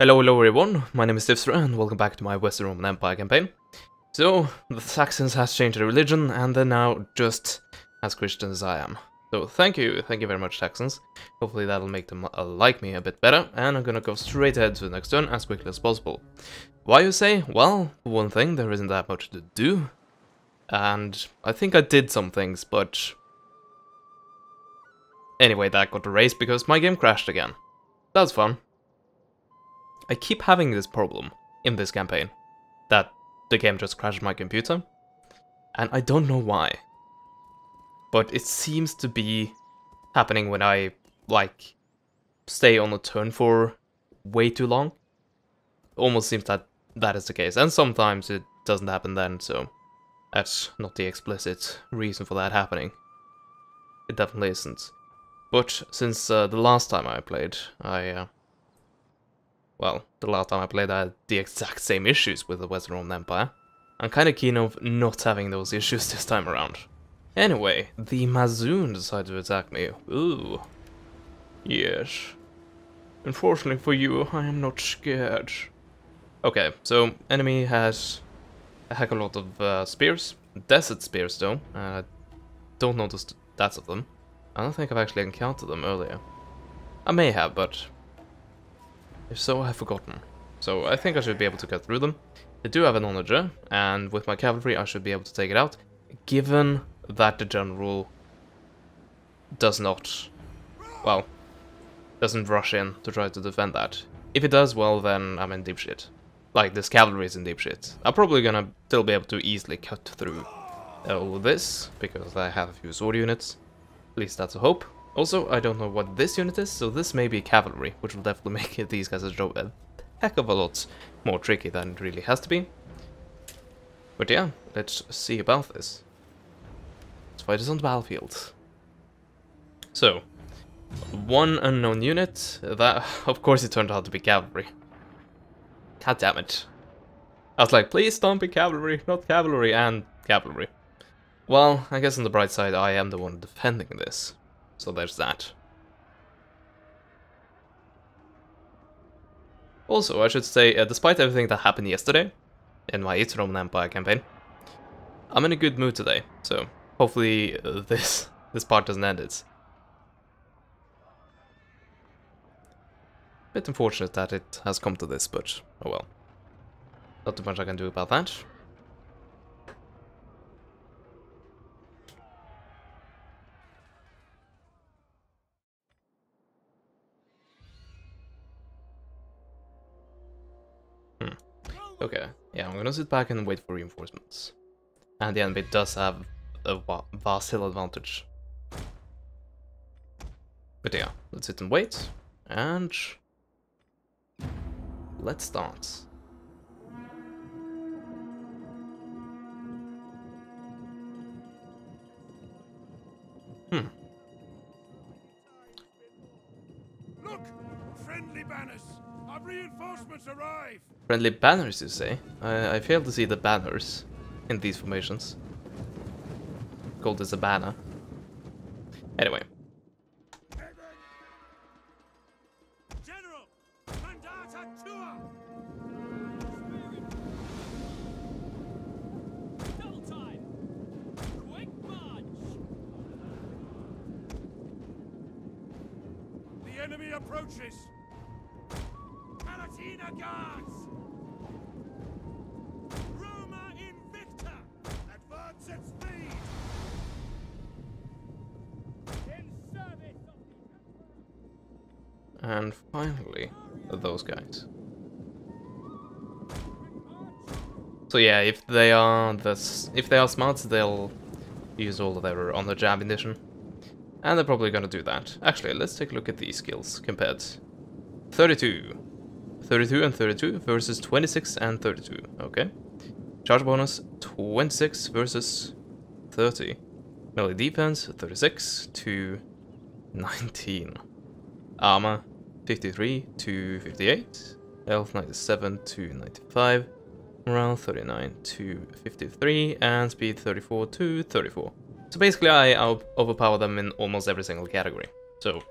Hello everyone, my name is Tifsra and welcome back to my Western Roman Empire campaign. So, the Saxons has changed their religion and they're now just as Christian as I am. So thank you very much Saxons. Hopefully that'll make them like me a bit better, and I'm gonna go straight ahead to the next turn as quickly as possible. Why you say? Well, for one thing, there isn't that much to do. And I think I did some things, but... Anyway, that got erased because my game crashed again. That's fun. I keep having this problem in this campaign, that the game just crashed my computer, and I don't know why. But it seems to be happening when I, like, stay on a turn for way too long. Almost seems that that is the case, and sometimes it doesn't happen then, so that's not the explicit reason for that happening. It definitely isn't. But since the last time I played, well, the last time I played I had the exact same issues with the Western Roman Empire. I'm kinda keen of not having those issues this time around. Anyway, the Mazoon decided to attack me. Ooh. Yes. Unfortunately for you, I am not scared. Okay, so enemy has a heck of a lot of spears. Desert spears though. Don't know the stats of them. I don't think I've actually encountered them earlier. I may have, but if so, I've forgotten. So I think I should be able to cut through them. They do have an onager, and with my cavalry I should be able to take it out, given that the general does not, well, doesn't rush in to try to defend that. If it does, well then I'm in deep shit. Like, this cavalry is in deep shit. I'm probably gonna still be able to easily cut through all of this, because I have a few sword units. At least that's a hope. Also, I don't know what this unit is, so this may be cavalry, which will definitely make these guys' job a heck of a lot more tricky than it really has to be. But yeah, let's see about this. Let's fight us on the battlefield. So, one unknown unit, that, of course it turned out to be cavalry. God damn it. I was like, please don't be cavalry, not cavalry, and cavalry. Well, I guess on the bright side, I am the one defending this. So there's that. Also, I should say, despite everything that happened yesterday, in my Eastern Roman Empire campaign, I'm in a good mood today, so hopefully this part doesn't end it. Bit unfortunate that it has come to this, but oh well. Not too much I can do about that. Okay, yeah, I'm gonna sit back and wait for reinforcements. And the enemy does have a vast hill advantage. But yeah, let's sit and wait, and let's start. Look! Friendly banners! Our reinforcements arrive! Friendly banners, you say? I fail to see the banners in these formations. Called as a banner. Anyway. General! Mandata Tua! Double time! Quick march! The enemy approaches! Palatina Guards! Roma Invicta! Advance at speed! In service of And finally, those guys. So yeah, if they are smart, they'll use all of their on the jab ammunition. And they're probably gonna do that. Actually, let's take a look at these skills compared. 32. 32 and 32 versus 26 and 32. Okay. Charge bonus 26 versus 30. Melee defense 36 to 19. Armor 53 to 58. Health 97 to 95. Morale 39 to 53. And speed 34 to 34. So basically I overpower them in almost every single category. So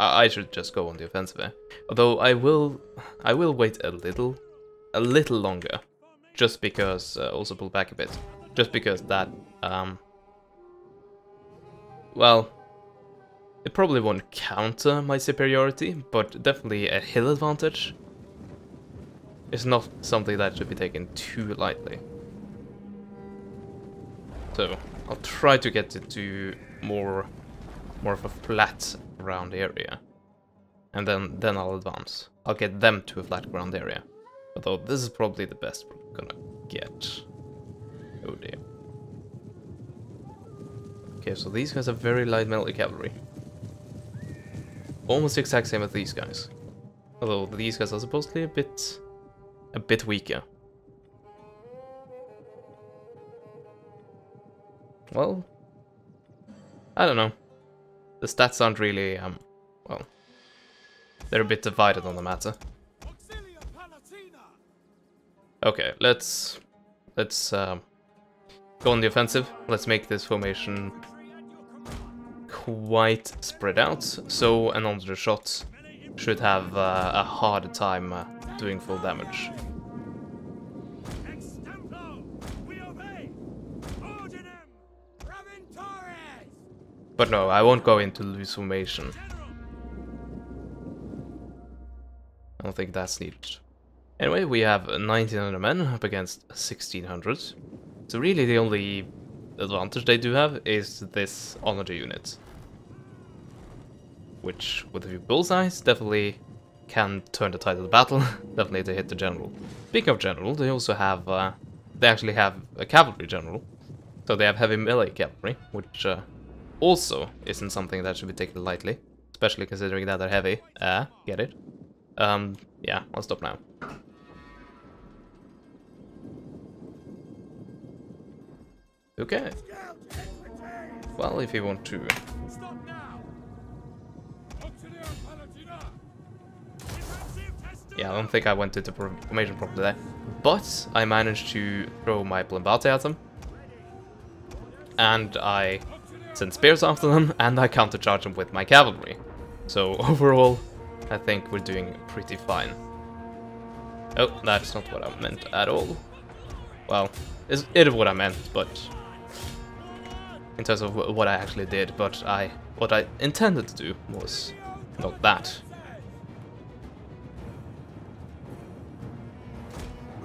I should just go on the offensive here. Although I will wait a little longer, just because also pull back a bit, just because that well, it probably won't counter my superiority, but definitely a hill advantage is not something that should be taken too lightly. So I'll try to get it to more of a flat ground area, and then I'll advance. I'll get them to a flat ground area. Although this is probably the best we're gonna get. Oh dear. Okay, so these guys are very light melee cavalry. Almost the exact same as these guys. Although these guys are supposedly a bit weaker. Well, I don't know. The stats aren't really, well, they're a bit divided on the matter. Okay, let's go on the offensive. Let's make this formation quite spread out, so an under shot should have a harder time doing full damage. But no, I won't go into loose formation. I don't think that's needed. Anyway, we have 1900 men up against 1600. So really the only advantage they do have is this energy unit, which with a few bullseyes definitely can turn the tide of the battle. Definitely to hit the general. Speaking of general, they also have they actually have a cavalry general, so they have heavy melee cavalry, which also isn't something that should be taken lightly, especially considering that they're heavy. Get it? Yeah, I'll stop now. Okay. Well, if you want to. Yeah, I don't think I went into formation properly there. But I managed to throw my Plambate at them. And I sent spears after them, and I countercharged them with my cavalry. So overall, I think we're doing pretty fine. Oh, that's not what I meant at all. Well, it is what I meant, but in terms of what I actually did, but what I intended to do was not that.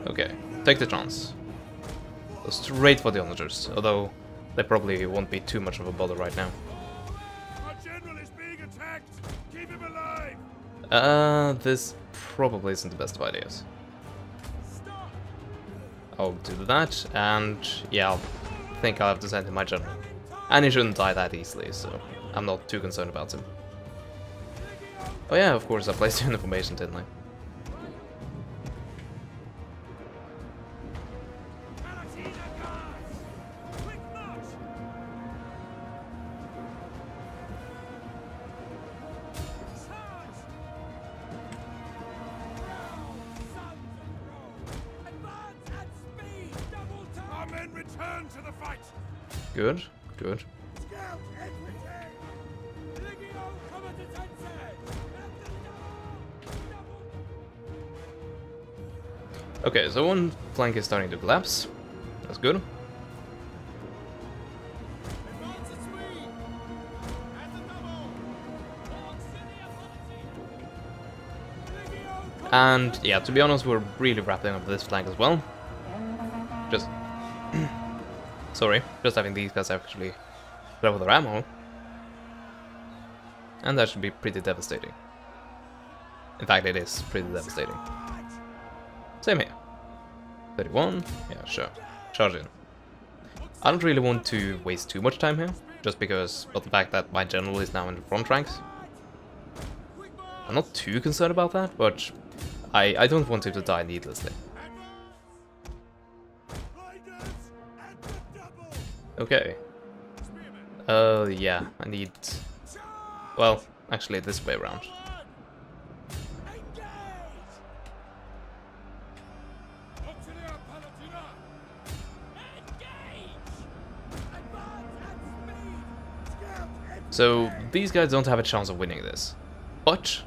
Okay, take the chance. Go straight for the onagers, although they probably won't be too much of a bother right now. Our general is being attacked. Keep him alive. This probably isn't the best of ideas. I'll do that, and yeah, I'll think I'll have to send in my general. And he shouldn't die that easily, so I'm not too concerned about him. Oh yeah, of course I placed you in the formation, didn't I? Good, good. Okay, so one flank is starting to collapse. That's good. And yeah, to be honest, we're really wrapping up this flank as well. Just sorry, just having these guys actually grab their ammo. And that should be pretty devastating. In fact, it is pretty devastating. Same here. 31, yeah, sure. Charge in. I don't really want to waste too much time here, just because of the fact that my general is now in the front ranks. I'm not too concerned about that, but I don't want him to die needlessly. Okay. Yeah, I need... Well, actually this way around. So, these guys don't have a chance of winning this. But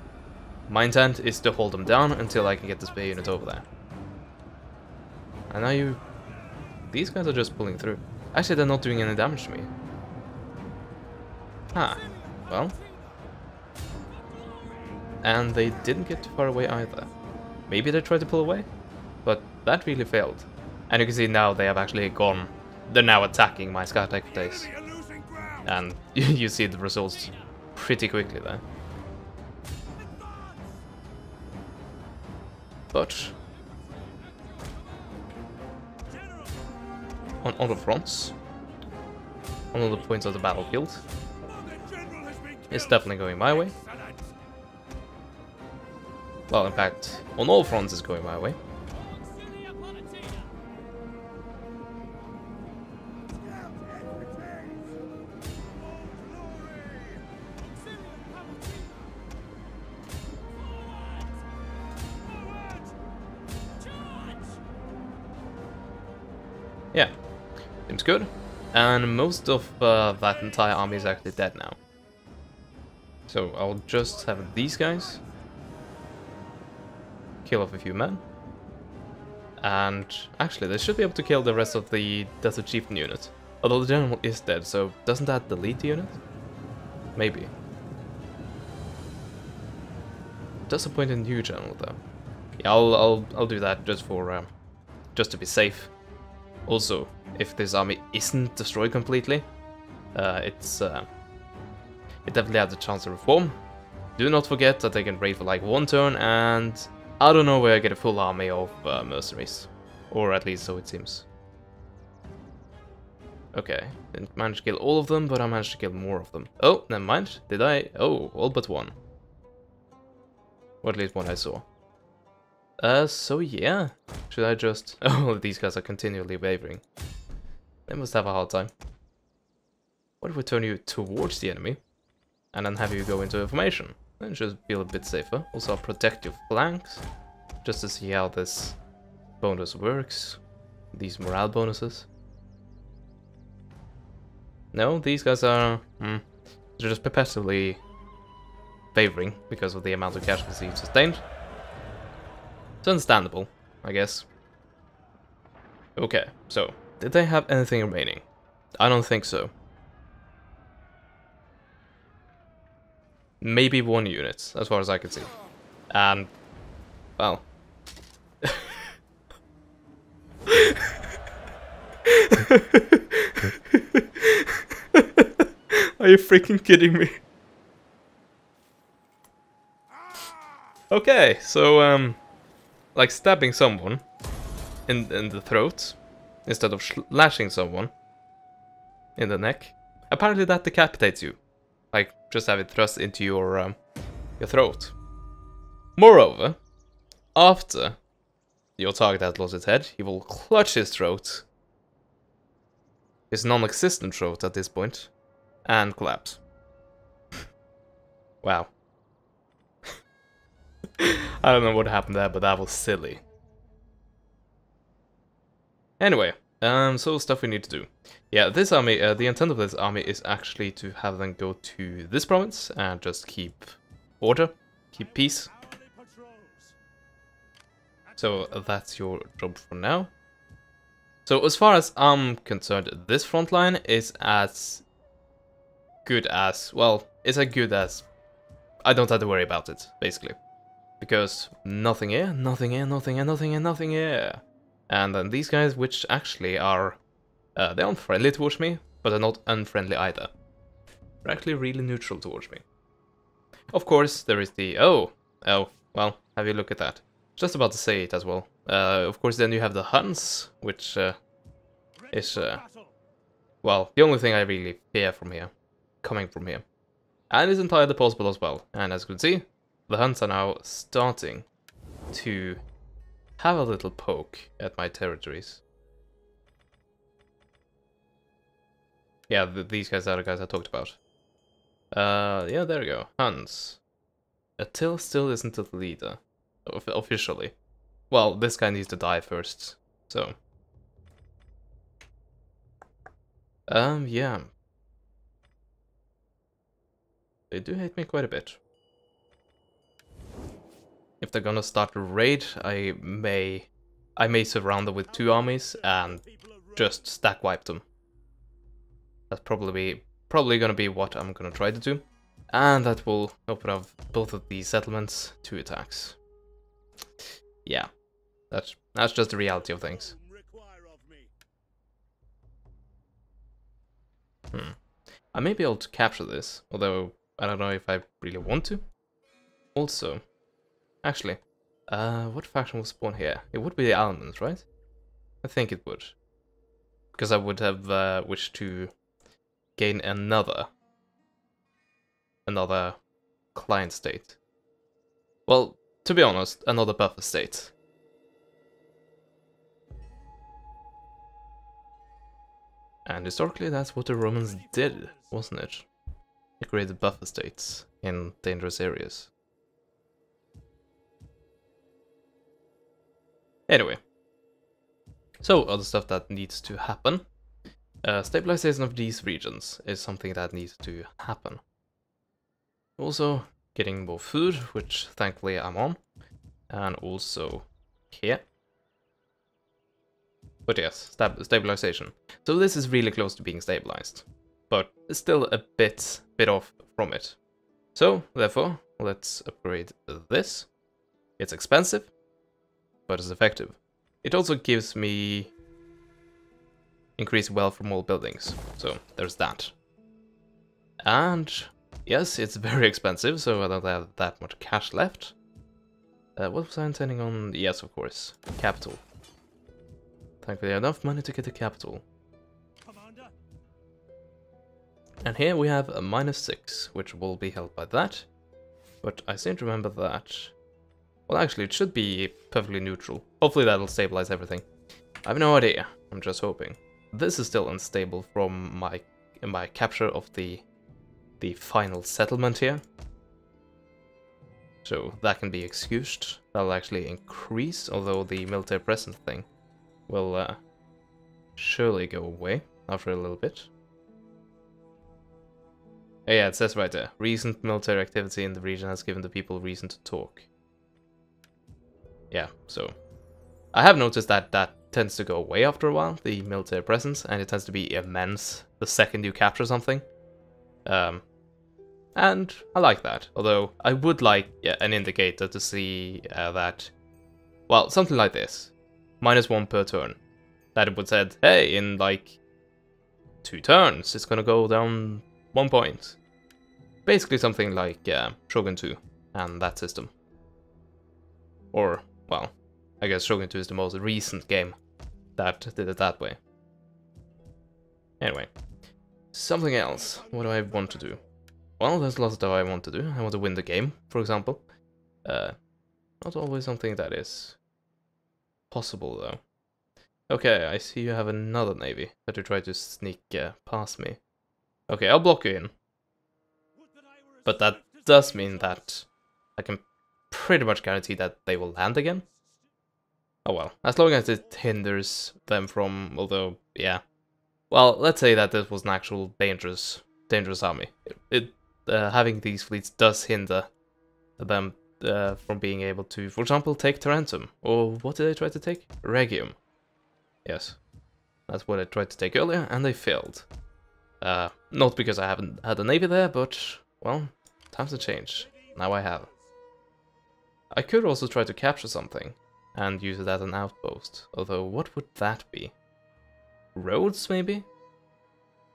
my intent is to hold them down until I can get the spear unit over there. And now these guys are just pulling through. Actually, they're not doing any damage to me. Ah, well. And they didn't get too far away either. Maybe they tried to pull away, but that really failed. And you can see now they have actually gone. They're now attacking my scout base. And you see the results pretty quickly there. But on all the fronts, on all the points of the battlefield, it's definitely going my way. Well, in fact, on all fronts it's going my way. Yeah, seems good. And most of that entire army is actually dead now. So I'll just have these guys kill off a few men. And actually, they should be able to kill the rest of the Desert Chieftain unit. Although the general is dead, so doesn't that delete the unit? Maybe. Does appoint a new general though. Yeah, I'll do that just for just to be safe. Also, if this army isn't destroyed completely, it definitely has a chance to reform. Do not forget that they can raid for like one turn, and I don't know where I get a full army of mercenaries, or at least so it seems. Okay, didn't manage to kill all of them, but I managed to kill more of them. Oh, never mind. Did I? Oh, all but one. Or at least one I saw. So yeah. Should I just... Oh, these guys are continually wavering. They must have a hard time. What if we turn you towards the enemy? And then have you go into a formation? Then just feel a bit safer. Also, I'll protect your flanks. Just to see how this bonus works. These morale bonuses. No, these guys are... they're just perpetually favoring because of the amount of casualties you've sustained. It's understandable, I guess. Okay, so, did they have anything remaining? I don't think so. Maybe one unit, as far as I can see. And, well... Are you freaking kidding me? Okay, so, like stabbing someone in the throat instead of slashing someone in the neck. Apparently that decapitates you. Like, just have it thrust into your throat. Moreover, after your target has lost its head, he will clutch his throat, his non-existent throat at this point, and collapse. Wow. I don't know what happened there, but that was silly. Anyway, so stuff we need to do. Yeah, this army, the intent of this army is actually to have them go to this province and just keep order, keep peace. So that's your job for now. So as far as I'm concerned, this front line is as good as, well, it's as good as I don't have to worry about it, basically. Because nothing here, nothing here, nothing here, nothing here, nothing here. And then these guys, which actually are, they aren't friendly towards me, but they're not unfriendly either. They're actually really neutral towards me. Of course, there is the, oh, well, have you look at that. Just about to say it as well. Of course, then you have the Huns, which is, well, the only thing I really fear from here, coming from here. And it's entirely possible as well. And as you can see, the Huns are now starting to have a little poke at my territories. Yeah, these guys are the guys I talked about. Yeah, there we go. Huns. Attila still isn't the leader. Officially. Well, this guy needs to die first, so. Yeah. They do hate me quite a bit. they're gonna start a raid, I may surround them with 2 armies and just stack wipe them. That's probably gonna be what I'm gonna try to do. And that will open up both of these settlements to attacks. Yeah, that's just the reality of things. I may be able to capture this, although I don't know if I really want to. Also, actually, what faction will spawn here? It would be the Almans, right? I think it would. Because I would have wished to gain another client state. Well, to be honest, another buffer state. And historically, that's what the Romans did, wasn't it? They created buffer states in dangerous areas. Anyway, so other stuff that needs to happen. Stabilization of these regions is something that needs to happen. Also, getting more food, which thankfully I'm on, and also here. But yes, stabilization. So this is really close to being stabilized, but it's still a bit off from it. So therefore, let's upgrade this. It's expensive, but it's effective. It also gives me increased wealth from all buildings, so there's that. And yes, it's very expensive, so I don't have that much cash left. What was I intending on? Yes, of course, capital. Thankfully, enough money to get the capital. Commander. And here we have a -6, which will be held by that. But I seem to remember that. Well, actually, it should be perfectly neutral. Hopefully, that'll stabilize everything. I have no idea. I'm just hoping. This is still unstable from my capture of the final settlement here. So that can be excused. That'll actually increase, although the military presence thing will surely go away after a little bit. Oh, yeah, it says right there, recent military activity in the region has given the people reason to talk. Yeah, so I have noticed that that tends to go away after a while, the military presence, and it tends to be immense the second you capture something. And I like that, although I would like an indicator to see that, well, something like this. -1 per turn. That it would said, hey, in like 2 turns, it's gonna go down 1 point. Basically something like Shogun 2 and that system. Or, well, I guess Shogun 2 is the most recent game that did it that way. Anyway, something else. What do I want to do? Well, there's lots of stuff I want to do. I want to win the game, for example. Not always something that is possible, though. Okay, I see you have another navy that you try to sneak past me. Okay, I'll block you in. But that does mean that I can pretty much guarantee that they will land again. Oh well, as long as it hinders them from, although, yeah. Well, let's say that this was an actual dangerous army. Having these fleets does hinder them from being able to, for example, take Tarentum. Or what did they try to take? Rhegium. Yes, that's what I tried to take earlier, and they failed. Not because I haven't had a navy there, but, well, times have changed. Now I have. I could also try to capture something and use it as an outpost, although what would that be? Roads, maybe?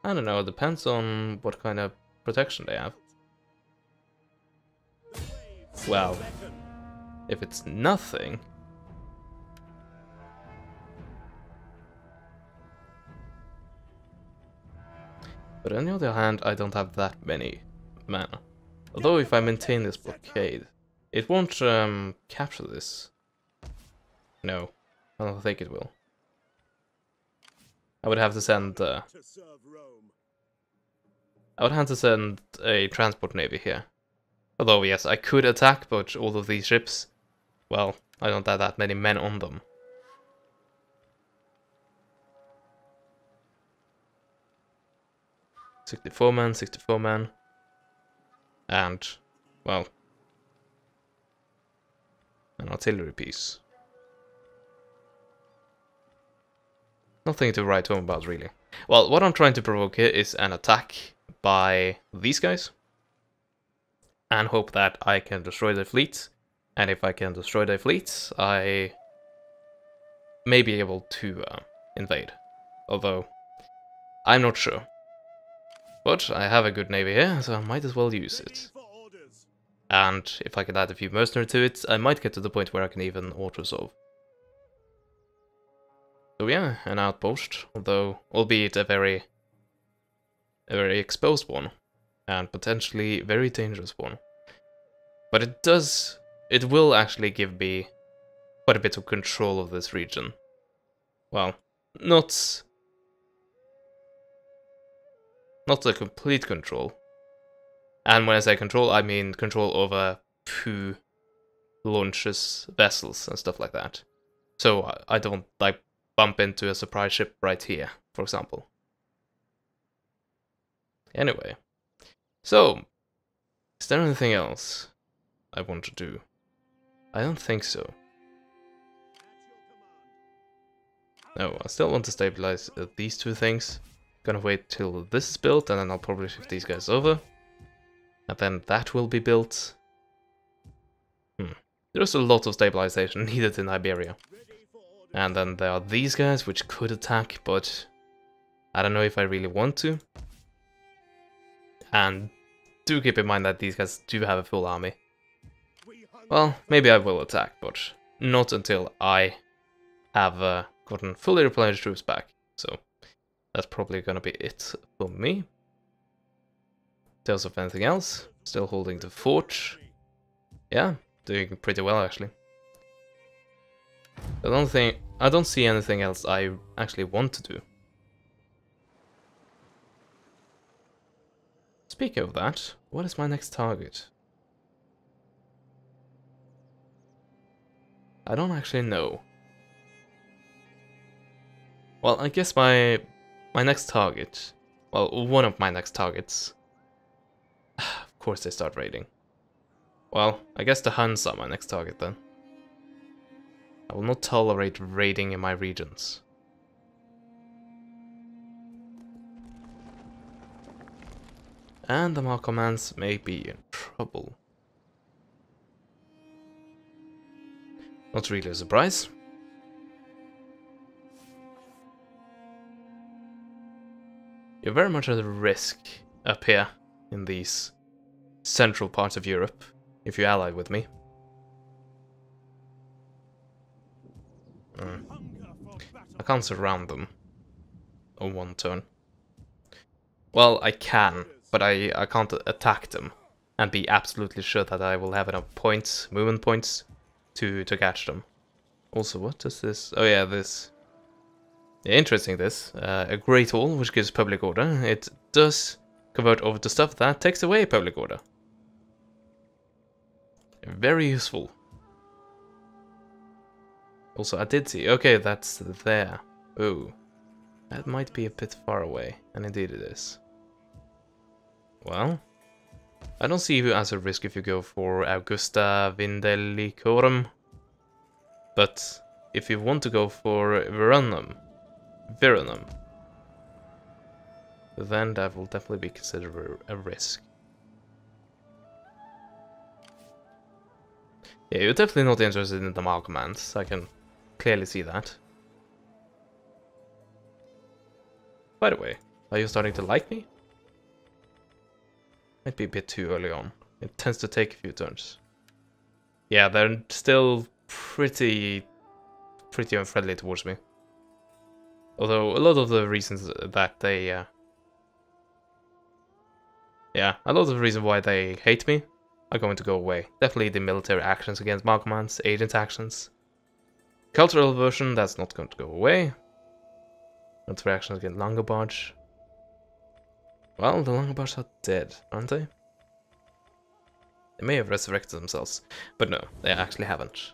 I don't know, it depends on what kind of protection they have. Well, if it's nothing... But on the other hand, I don't have that many mana. Although if I maintain this blockade, it won't capture this. No, I don't think it will. I would have to send... I would have to send a transport navy here. Although, yes, I could attack, but all of these ships, well, I don't have that many men on them. '64 men, 64 men. And, well... An artillery piece. Nothing to write home about, really. Well, what I'm trying to provoke here is an attack by these guys. And hope that I can destroy their fleets. And if I can destroy their fleets, I may be able to invade. Although, I'm not sure. But I have a good navy here, so I might as well use it. And if I can add a few mercenaries to it, I might get to the point where I can even auto-resolve. So yeah, an outpost, although albeit a very exposed one, and potentially very dangerous one. But it will actually give me quite a bit of control of this region. Well, not a complete control. And when I say control, I mean control over who launches vessels and stuff like that. So I don't like bump into a surprise ship right here, for example. Anyway, so is there anything else I want to do? I don't think so. No, I still want to stabilize these two things. Gonna wait till this is built, and then I'll probably shift these guys over. And then that will be built. There's a lot of stabilization needed in Iberia. And then there are these guys, which could attack, but I don't know if I really want to. And do keep in mind that these guys do have a full army. Well, maybe I will attack, but not until I have gotten fully replenished troops back. So that's probably gonna be it for me. In terms of anything else, still holding the fort. Yeah, doing pretty well actually. I don't see anything else I actually want to do. Speaking of that, what is my next target? I don't actually know. Well, I guess my next target, well, one of my next targets. Of course they start raiding. Well, I guess the Huns are my next target then. I will not tolerate raiding in my regions. And the Markomans may be in trouble. Not really a surprise. You're very much at a risk up here in these central parts of Europe, if you ally with me. I can't surround them on one turn. Well, I can, but I can't attack them and be absolutely sure that I will have enough points, movement points, to catch them. Also, what is this? Oh yeah, this. Yeah, interesting this. A Great Wall, which gives public order. It does convert over to stuff that takes away public order. Very useful. Also, I did see. Okay, that's there. Oh, that might be a bit far away, and indeed it is. Well, I don't see you as a risk if you go for Augusta Vindelicorum. But if you want to go for Veronum, then that will definitely be considered a risk. Yeah, you're definitely not interested in the Mal commands. I can clearly see that. By the way, are you starting to like me? Might be a bit too early on. It tends to take a few turns. Yeah, they're still pretty unfriendly towards me. Although a lot of the reasons that they, a lot of the reasons why they hate me are going to go away. Definitely the military actions against Mal commands, agent actions. Cultural aversion, that's not going to go away. Military actions against Langobards. Well, the Langobards are dead, aren't they? They may have resurrected themselves, but no, they actually haven't.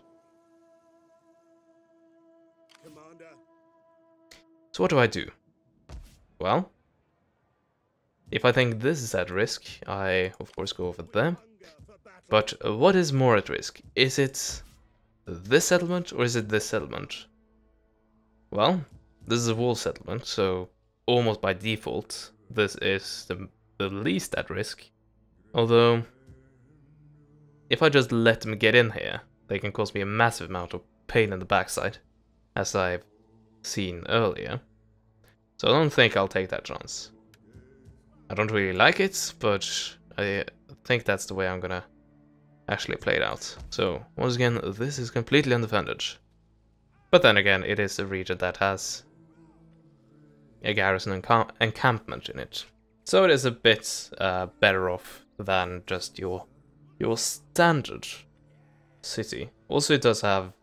Commander. So what do I do? Well, if I think this is at risk, I of course go over there. But what is more at risk? Is it this settlement or is it this settlement? Well, this is a wall settlement, so almost by default, this is the least at risk. Although, if I just let them get in here, they can cause me a massive amount of pain in the backside, as I've seen earlier. So I don't think I'll take that chance. I don't really like it, but I think that's the way I'm gonna actually play it out. So, once again, this is completely undefended. But then again, it is a region that has a garrison encampment in it. So it is a bit better off than just your standard city. Also, it does have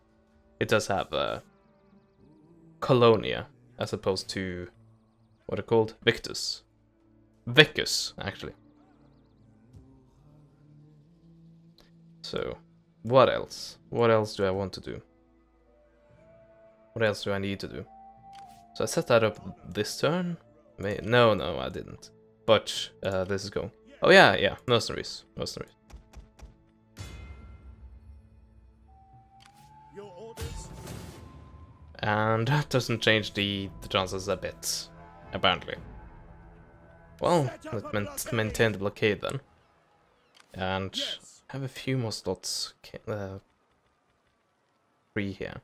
Colonia as opposed to what are called Victus. Vicus, actually. So, what else? What else do I want to do? What else do I need to do? So I set that up this turn. No, I didn't. But this is going. Oh yeah, mercenaries. And that doesn't change the chances a bit, apparently. Well, let's maintain the blockade then. And have a few more slots free here.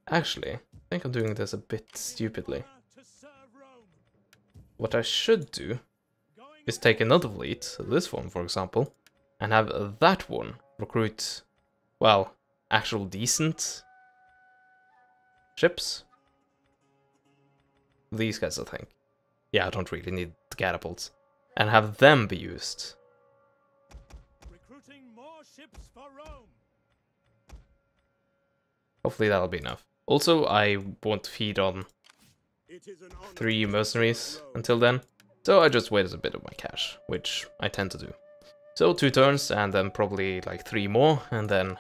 Actually, I think I'm doing this a bit stupidly. What I should do is take another fleet, this one for example, and have that one recruit, well, actual decent ships. These guys, I think. Yeah, I don't really need the catapults. And have them be used. Recruiting more ships for Rome. Hopefully that'll be enough. Also, I won't feed on 3 mercenaries until then, so I just waited a bit of my cash, which I tend to do. So 2 turns, and then probably like 3 more, and then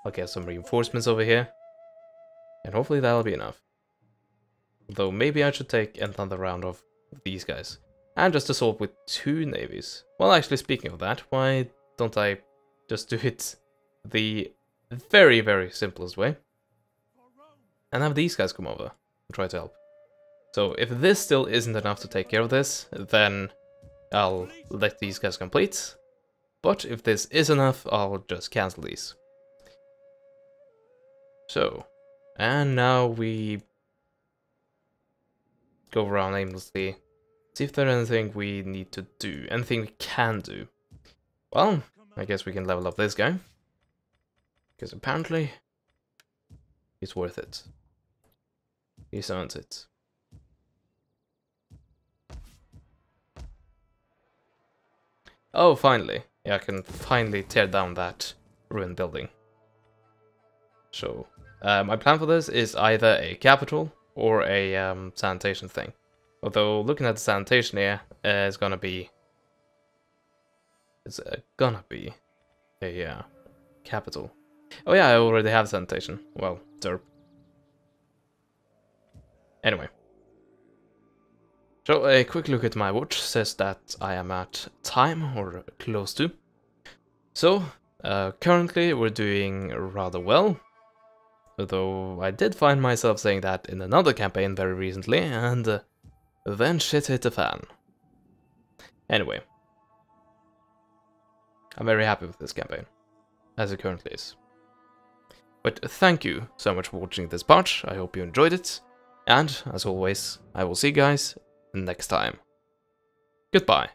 I'll get some reinforcements over here. And hopefully that'll be enough. Though maybe I should take another round of these guys. And just assault with 2 navies. Well, actually, speaking of that, why don't I just do it the very, very simplest way? And have these guys come over and try to help. So if this still isn't enough to take care of this, then I'll let these guys complete. But if this is enough, I'll just cancel these. So, and now we go around aimlessly, see if there's anything we need to do, anything we can do. Well, I guess we can level up this guy, because apparently he's worth it. He's earned it. Oh, finally. Yeah, I can finally tear down that ruined building. So, my plan for this is either a capital or a sanitation thing. Although, looking at the sanitation here, it's gonna be a capital. Oh yeah, I already have sanitation. Well, derp. Anyway. So, a quick look at my watch says that I am at time, or close to. So, currently we're doing rather well. Although I did find myself saying that in another campaign very recently, and then shit hit the fan. Anyway. I'm very happy with this campaign, as it currently is. But thank you so much for watching this part, I hope you enjoyed it, and as always, I will see you guys next time. Goodbye.